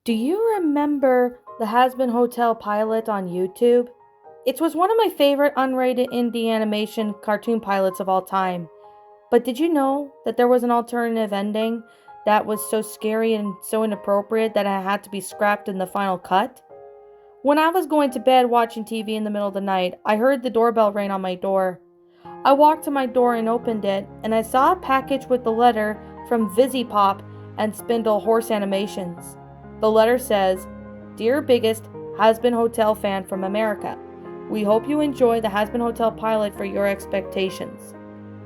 Do you remember the Hazbin Hotel pilot on YouTube? It was one of my favorite unrated indie animation cartoon pilots of all time. But did you know that there was an alternative ending that was so scary and so inappropriate that it had to be scrapped in the final cut? When I was going to bed watching TV in the middle of the night, I heard the doorbell ring on my door. I walked to my door and opened it, and I saw a package with the letter from Pop and Spindle Horse Animations. The letter says, "Dear biggest Hazbin Hotel fan from America, we hope you enjoy the Hazbin Hotel pilot for your expectations.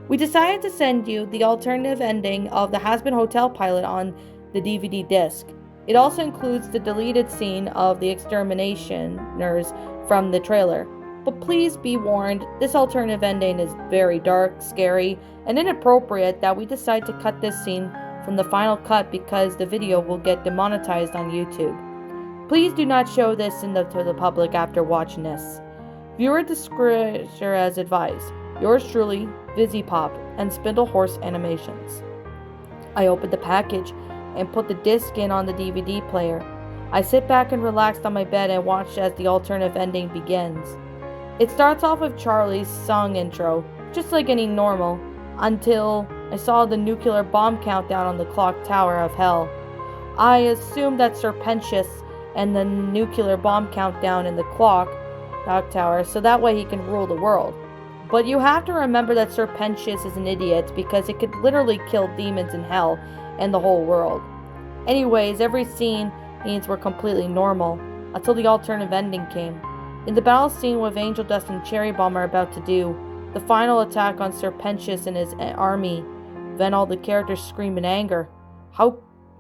We decided to send you the alternative ending of the Hazbin Hotel pilot on the DVD disc. It also includes the deleted scene of the exterminationers from the trailer. But please be warned, this alternative ending is very dark, scary, and inappropriate that we decide to cut this scene from the final cut because the video will get demonetized on YouTube. Please do not show this to the public after watching this. Viewer discretion as advised. Yours truly, Pop and Spindle Horse Animations." I opened the package and put the disc in on the DVD player. I sit back and relaxed on my bed and watch as the alternative ending begins. It starts off with Charlie's song intro, just like any normal, until I saw the nuclear bomb countdown on the clock tower of hell. I assumed that Serpentius and the nuclear bomb countdown in the clock tower so that way he can rule the world. But you have to remember that Serpentius is an idiot because it could literally kill demons in hell and the whole world. Anyways, every scene means we're completely normal until the alternative ending came. In the battle scene with Angel Dust and Cherry Bomb are about to do, the final attack on Serpentius and his army, then all the characters scream in anger.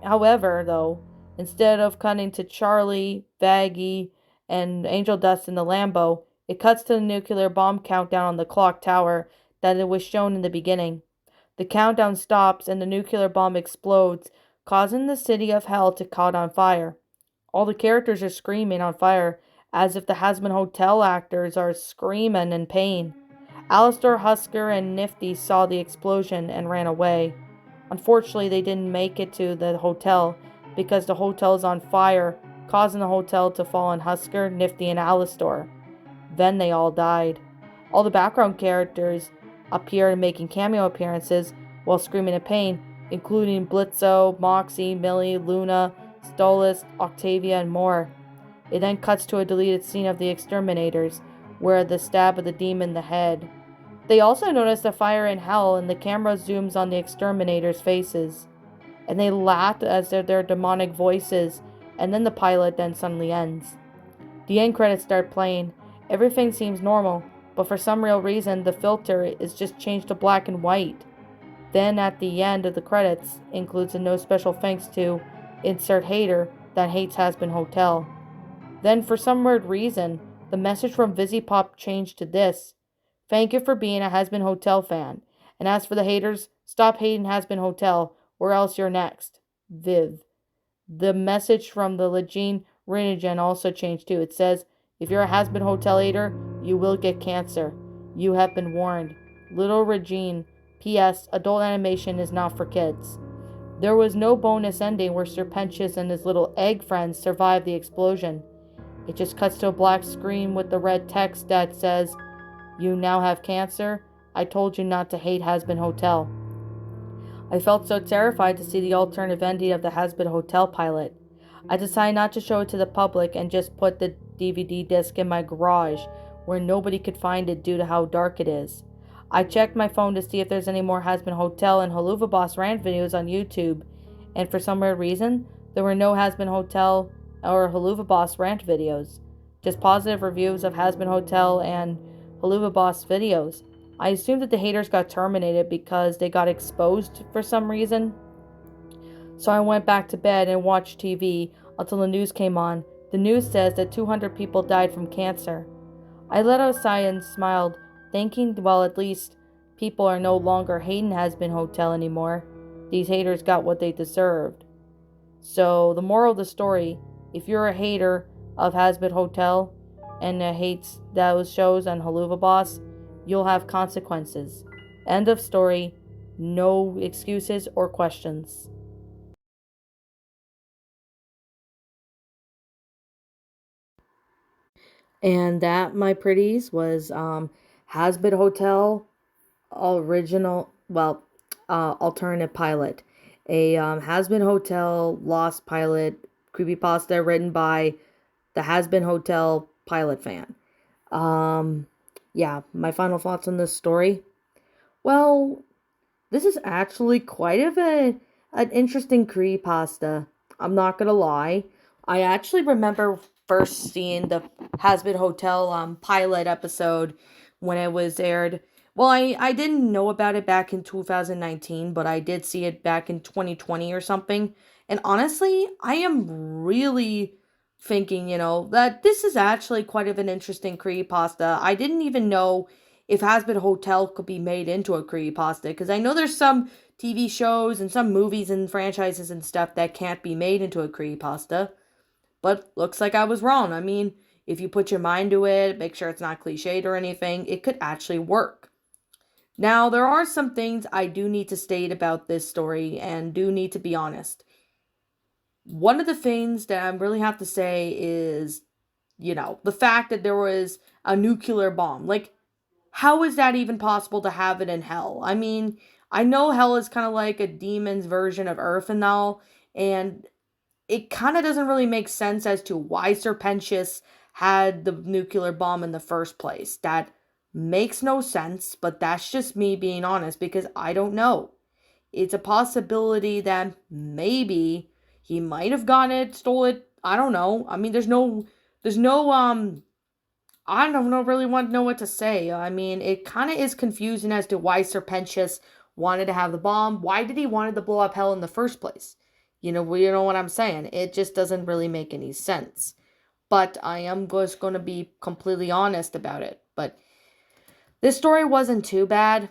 However, though, instead of cutting to Charlie, Baggy, and Angel Dust in the Lambo, it cuts to the nuclear bomb countdown on the clock tower that it was shown in the beginning. The countdown stops and the nuclear bomb explodes, causing the city of hell to caught on fire. All the characters are screaming on fire, as if the Hazbin Hotel actors are screaming in pain. Alistair, Husker, and Nifty saw the explosion and ran away. Unfortunately, they didn't make it to the hotel because the hotel is on fire, causing the hotel to fall on Husker, Nifty, and Alistair. Then they all died. All the background characters appeared making cameo appearances while screaming in pain, including Blitzo, Moxie, Millie, Luna, Stolas, Octavia, and more. It then cuts to a deleted scene of the exterminators, where the stab of the demon in the head. They also notice a fire in hell and the camera zooms on the exterminators' faces. And they laugh as their demonic voices, and then the pilot then suddenly ends. The end credits start playing. Everything seems normal, but for some real reason the filter is just changed to black and white. Then at the end of the credits includes a no special thanks to insert hater that hates Hazbin Hotel. Then for some weird reason, the message from Pop changed to this: "Thank you for being a Hazbin Hotel fan. And as for the haters, stop hating Hazbin Hotel, or else you're next. Viv." The message from the Legion Renigen also changed too. It says, "If you're a Hazbin Hotel hater, you will get cancer. You have been warned. Little Regine. P.S. Adult animation is not for kids." There was no bonus ending where Serpentius and his little egg friends survived the explosion. It just cuts to a black screen with the red text that says, "You now have cancer. I told you not to hate Hazbin Hotel." I felt so terrified to see the alternative ending of the Hazbin Hotel pilot. I decided not to show it to the public and just put the DVD disc in my garage where nobody could find it due to how dark it is. I checked my phone to see if there's any more Hazbin Hotel and Helluva Boss rant videos on YouTube, and for some weird reason, there were no Hazbin Hotel or Helluva Boss rant videos. Just positive reviews of Hazbin Hotel and Helluva Boss videos. I assumed that the haters got terminated because they got exposed for some reason. So I went back to bed and watched TV until the news came on. The news says that 200 people died from cancer. I let out a sigh and smiled, thinking, well, at least people are no longer hating Hazbin Hotel anymore. These haters got what they deserved. So the moral of the story, if you're a hater of Hazbin Hotel and hates those shows on Helluva Boss, you'll have consequences. End of story. No excuses or questions. And that, my pretties, was Hazbin Hotel original, well, alternative pilot. A Hazbin Hotel Lost pilot creepypasta written by the Hazbin Hotel pilot fan. Um, yeah, my final thoughts on this story. Well, this is actually quite of an interesting creepypasta. I'm not gonna lie. I actually remember first seeing the Hazbin Hotel pilot episode when it was aired. Well, I didn't know about it back in 2019, but I did see it back in 2020 or something. And honestly, I am really thinking, that this is actually quite of an interesting creepypasta. I didn't even know if Hazbin Hotel could be made into a creepypasta, because I know there's some TV shows and some movies and franchises and stuff that can't be made into a creepypasta. But looks like I was wrong. I mean, if you put your mind to it, make sure it's not cliched or anything, it could actually work. Now, there are some things I do need to state about this story and do need to be honest. One of the things that I really have to say is, the fact that there was a nuclear bomb. Like, how is that even possible to have it in hell? I mean, I know hell is kind of like a demon's version of earth and all, and it kind of doesn't really make sense as to why Serpentius had the nuclear bomb in the first place. That makes no sense, but that's just me being honest because I don't know. It's a possibility that maybe he might have gotten it, stole it. I don't know. I mean, there's no I don't know, really want to know what to say. I mean, it kind of is confusing as to why Serpentius wanted to have the bomb. Why did he wanted to blow up hell in the first place? You know what I'm saying. It just doesn't really make any sense. But I am just going to be completely honest about it. But this story wasn't too bad.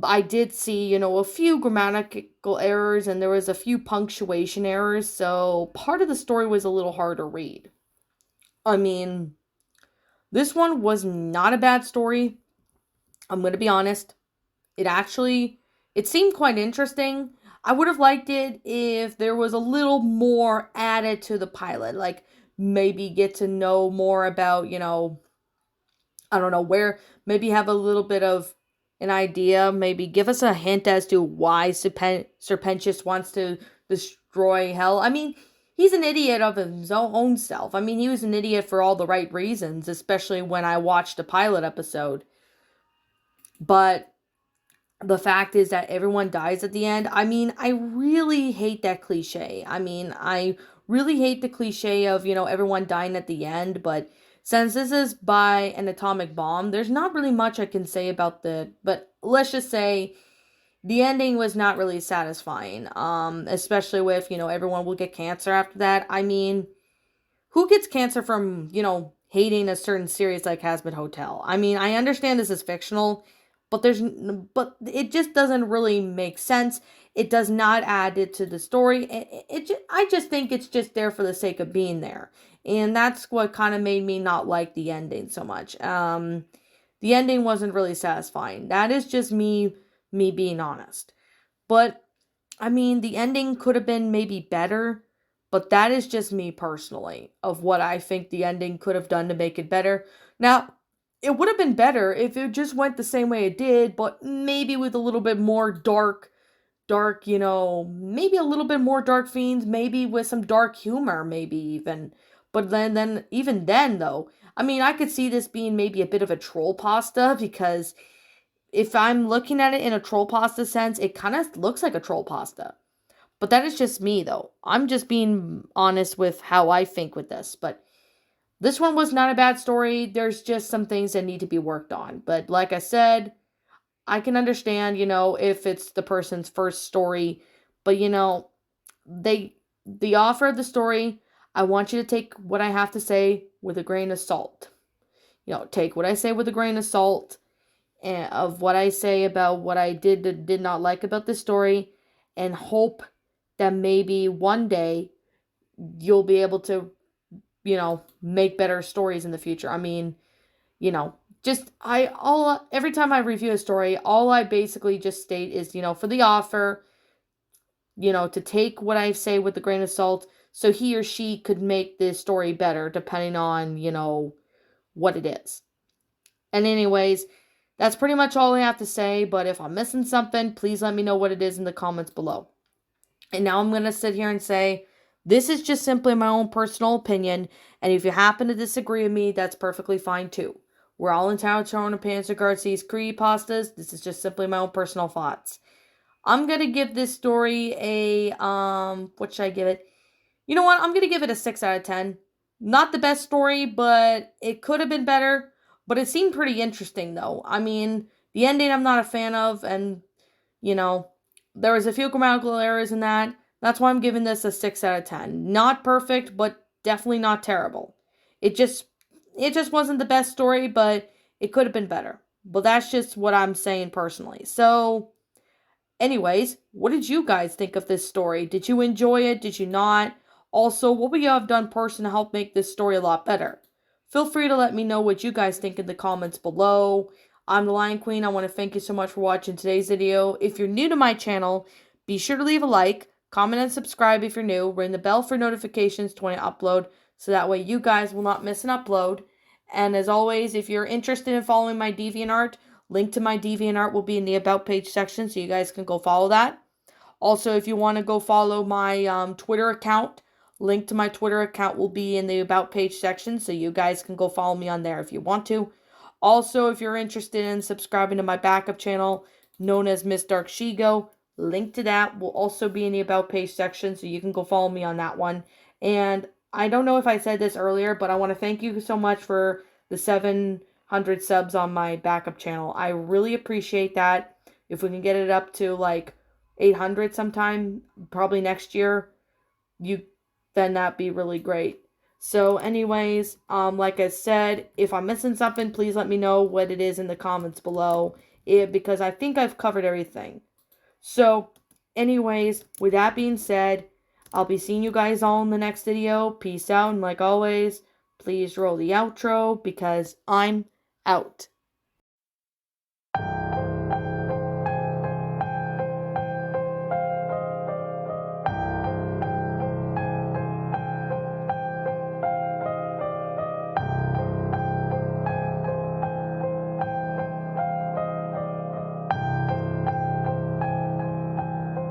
I did see, a few grammatical errors and there was a few punctuation errors, so part of the story was a little hard to read. I mean, this one was not a bad story. I'm going to be honest. It seemed quite interesting. I would have liked it if there was a little more added to the pilot. Like maybe get to know more about, I don't know, where maybe have a little bit of an idea. Maybe give us a hint as to why Serpentius wants to destroy hell. I mean, he's an idiot of his own self. I mean, he was an idiot for all the right reasons, especially when I watched the pilot episode. But the fact is that everyone dies at the end. I mean, I really hate that cliche. I mean, I really hate the cliche of, everyone dying at the end, but since this is by an atomic bomb, there's not really much I can say about but let's just say the ending was not really satisfying. Especially with, everyone will get cancer after that. I mean, who gets cancer from, hating a certain series like Hazbin Hotel? I mean, I understand this is fictional, but it just doesn't really make sense. It does not add it to the story. I just think it's just there for the sake of being there. And that's what kind of made me not like the ending so much. The ending wasn't really satisfying. That is just me being honest. But I mean, the ending could have been maybe better, but that is just me personally of what I think the ending could have done to make it better. Now, it would have been better if it just went the same way it did, but maybe with a little bit more dark, maybe a little bit more dark themes, maybe with some dark humor, maybe even. But then even then though, I mean, I could see this being maybe a bit of a troll pasta because if I'm looking at it in a troll pasta sense, it kind of looks like a troll pasta. But that is just me, though. I'm just being honest with how I think with this. But this one was not a bad story. There's just some things that need to be worked on. But like I said, I can understand, if it's the person's first story. But, they the offer of the story, I want you to take what I have to say with a grain of salt. Take what I say with a grain of salt of what I say about what I did not like about this story and hope that maybe one day you'll be able to, make better stories in the future. I mean, just every time I review a story, all I basically just state is, for the author, to take what I say with a grain of salt so he or she could make this story better depending on, what it is. And anyways, that's pretty much all I have to say, but if I'm missing something, please let me know what it is in the comments below. And now I'm going to sit here and say, this is just simply my own personal opinion, and if you happen to disagree with me, that's perfectly fine too. We're all entitled to our own opinions regards to these creepypastas. This is just simply my own personal thoughts. I'm going to give this story a, what should I give it? You know what? I'm going to give it a 6 out of 10. Not the best story, but it could have been better. But it seemed pretty interesting, though. I mean, the ending I'm not a fan of, and, you know, there was a few grammatical errors in that. That's why I'm giving this a 6 out of 10. Not perfect, but definitely not terrible. It just wasn't the best story, but it could have been better. But that's just what I'm saying personally. So, anyways, what did you guys think of this story? Did you enjoy it? Did you not? Also, what would you have done personally to help make this story a lot better? Feel free to let me know what you guys think in the comments below. I'm the Lion Queen. I want to thank you so much for watching today's video. If you're new to my channel, be sure to leave a like, comment, and subscribe if you're new. Ring the bell for notifications when I upload, so that way you guys will not miss an upload. And as always, if you're interested in following my DeviantArt, link to my DeviantArt will be in the About page section, so you guys can go follow that. Also, if you want to go follow my Twitter account, link to my Twitter account will be in the About page section, so you guys can go follow me on there if you want to. Also, if you're interested in subscribing to my backup channel, known as Miss Dark Shigo, link to that will also be in the About page section, so you can go follow me on that one. And I don't know if I said this earlier, but I want to thank you so much for the 700 subs on my backup channel. I really appreciate that. If we can get it up to like 800 sometime, probably next year, then that'd be really great. So anyways, like I said, if I'm missing something, please let me know what it is in the comments below, because I think I've covered everything. So anyways, with that being said, I'll be seeing you guys all in the next video. Peace out, and like always, please roll the outro, because I'm out.